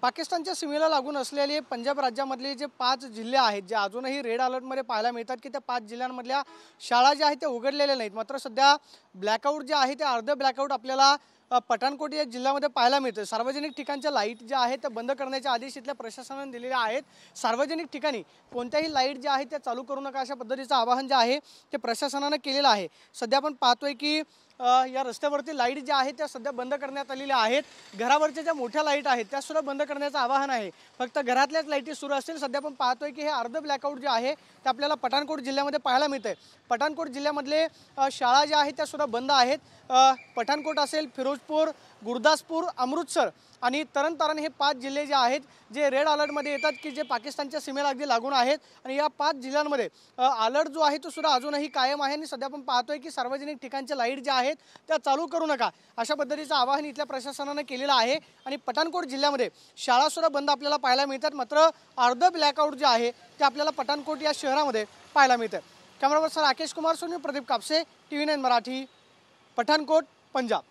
पाकिस्तानच्या सीमेला लागून असलेले पंजाब राज्यामधले जे 5 जिल्हे आहेत जे अजूनही रेड अलर्टमध्ये पाहायला मिळतात की त्या 5 जिल्ह्यांमधल्या शाळा ज्या आहेत त्या उघडलेल्या नाहीत। मात्र सध्या ब्लॅकआउट जे आहे ते अर्ध ब्लॅकआउट आपल्याला पठाणकोट या जिल्ह्यामध्ये पाहायला मिळते। सार्वजनिक ठिकाणच्या लाईट ज्या आहेत त्या बंद करण्याचे आदेश इथल्या प्रशासनाने दिलेले आहेत। सार्वजनिक ठिकाणी कोणत्याही लाईट ज्या आहेत त्या चालू करू नका अशा पद्धतीचं आवाहन जे आहे ते प्रशासनाने केलेलं आहे। सध्या आपण पाहतोय की या रस्त्यावरती लाईट ज्या आहेत त्या सध्या बंद करण्यात आलेल्या आहेत। घरावरच्या ज्या मोठ्या लाईट आहेत त्या सुद्धा बंद करण्याचं आवाहन आहे। फक्त घरातल्याच लाईटी सुरू असतील। सध्या आपण पाहतोय की हे अर्ध ब्लॅकआउट जे आहे ते आपल्याला पठाणकोट जिल्ह्यामध्ये पाहायला मिळते। पठाणकोट जिल्ह्यामधले शाळा ज्या आहेत त्या सुद्धा बंद आहेत। पठाणकोट असेल, फिरोजपूर, गुरदासपूर, अमृतसर आणि तरन हे 5 जिल्हे जे आहेत जे रेड अलर्टमध्ये येतात की जे पाकिस्तानच्या सीमेला अगदी लागून आहेत। आणि या 5 जिल्ह्यांमध्ये अलर्ट जो आहे तो सुद्धा अजूनही कायम आहे। आणि सध्या आपण पाहतोय की सार्वजनिक ठिकाणच्या लाईट ज्या आहेत त्या चालू करू नका अशा पद्धतीचं आवाहन इथल्या प्रशासनाने केलेलं आहे। आणि पठाणकोट जिल्ह्यामध्ये शाळा सुद्धा बंद आपल्याला पाहायला मिळतात। मात्र अर्ध ब्लॅकआउट जे आहे ते आपल्याला पठाणकोट या शहरामध्ये पाहायला मिळतं। Camera person Rakesh Kumar Soni, Pradeep Kapse, TV9 Marathi, Pathankot, Punjab.